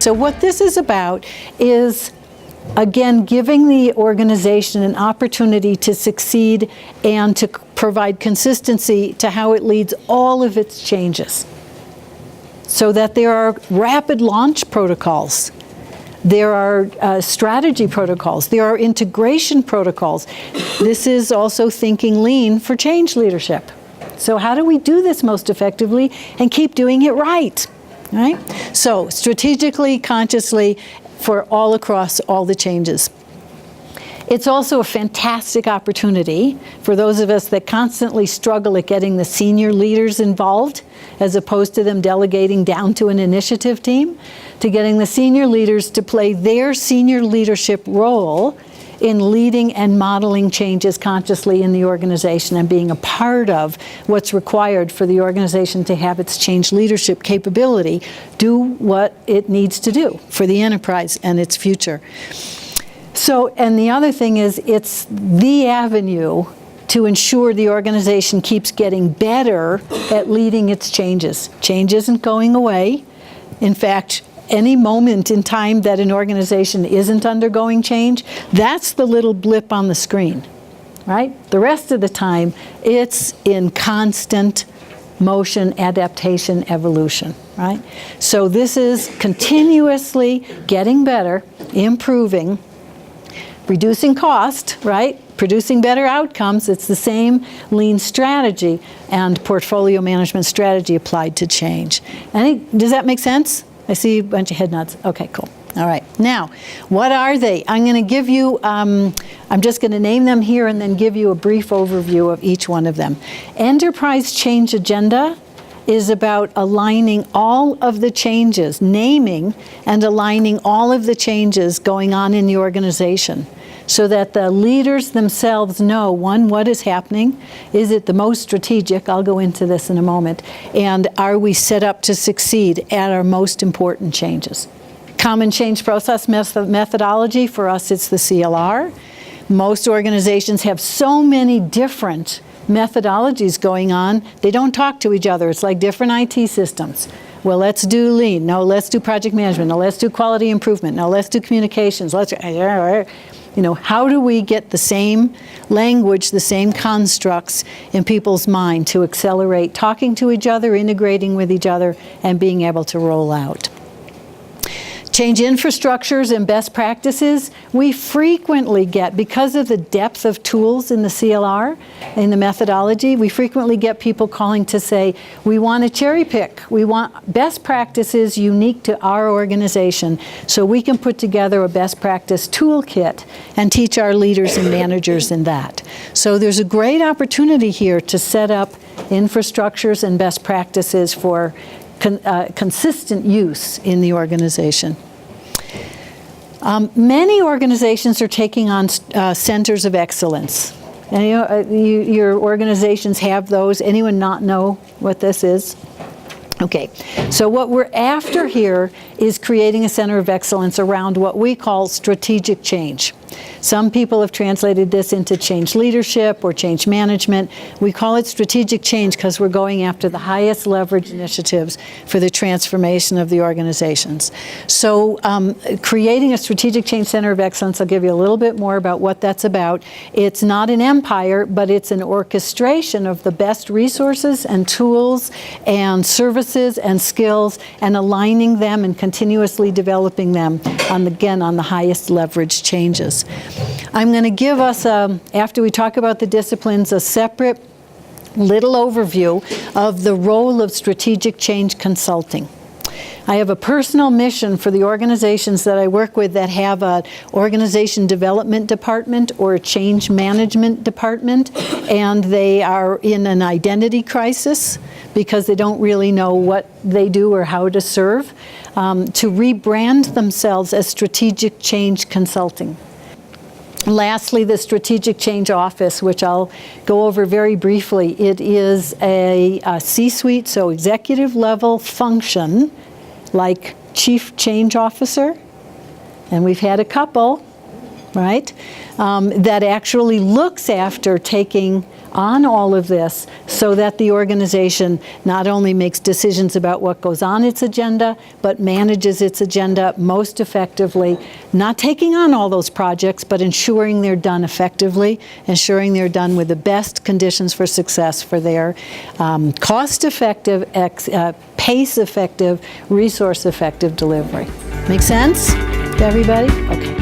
So what this is about is, again, giving the organization an opportunity to succeed and to provide consistency to how it leads all of its changes. So that there are rapid launch protocols, there are strategy protocols, there are integration protocols. This is also thinking lean for change leadership. So how do we do this most effectively and keep doing it right? Right? So strategically, consciously, for all across all the changes. It's also a fantastic opportunity for those of us that constantly struggle at getting the senior leaders involved, as opposed to them delegating down to an initiative team, to getting the senior leaders to play their senior leadership role in leading and modeling changes consciously in the organization and being a part of what's required for the organization to have its change leadership capability do what it needs to do for the enterprise and its future. So, and the other thing is, it's the avenue to ensure the organization keeps getting better at leading its changes. Change isn't going away. In fact, any moment in time that an organization isn't undergoing change, that's the little blip on the screen, right? The rest of the time, it's in constant motion, adaptation, evolution, right? So this is continuously getting better, improving, reducing cost, right? Producing better outcomes. It's the same lean strategy and portfolio management strategy applied to change. Does that make sense? I see a bunch of head nods. Okay, cool. All right. Now, what are they? I'm going to give you, I'm just going to name them here and then give you a brief overview of each one of them. Enterprise Change Agenda is about aligning all of the changes, naming and aligning all of the changes going on in the organization so that the leaders themselves know, one, what is happening, is it the most strategic, I'll go into this in a moment, and are we set up to succeed at our most important changes. Common change process methodology, for us it's the CLR. Most organizations have so many different methodologies going on, they don't talk to each other. It's like different IT systems. Well, let's do lean. No, let's do project management. No, let's do quality improvement. No, let's do communications. Let's, you know, how do we get the same language, the same constructs in people's mind to accelerate talking to each other, integrating with each other, and being able to roll out? Change infrastructures and best practices, we frequently get, because of the depth of tools in the CLR, in the methodology, we frequently get people calling to say, we want to cherry pick. We want best practices unique to our organization so we can put together a best practice toolkit and teach our leaders and managers in that. So there's a great opportunity here to set up infrastructures and best practices for consistent use in the organization. Many organizations are taking on centers of excellence. And your organizations have those. Anyone not know what this is? Okay, so what we're after here is creating a center of excellence around what we call strategic change. Some people have translated this into change leadership or change management. We call it strategic change because we're going after the highest leverage initiatives for the transformation of the organizations. So creating a strategic change center of excellence, I'll give you a little bit more about what that's about. It's not an empire, but it's an orchestration of the best resources and tools and services and skills and aligning them and continuously developing them on, again, on the highest leverage changes. I'm going to give us, after we talk about the disciplines, a separate little overview of the role of strategic change consulting. I have a personal mission for the organizations that I work with that have an organization development department or a change management department, and they are in an identity crisis because they don't really know what they do or how to serve, to rebrand themselves as strategic change consulting. Lastly, the Strategic Change Office, which I'll go over very briefly. It is a C-suite, so executive level function, like Chief Change Officer, and we've had a couple, right? That actually looks after taking on all of this so that the organization not only makes decisions about what goes on its agenda, but manages its agenda most effectively, not taking on all those projects, but ensuring they're done effectively, ensuring they're done with the best conditions for success for their cost-effective, pace-effective, resource-effective delivery. Make sense to everybody? Okay.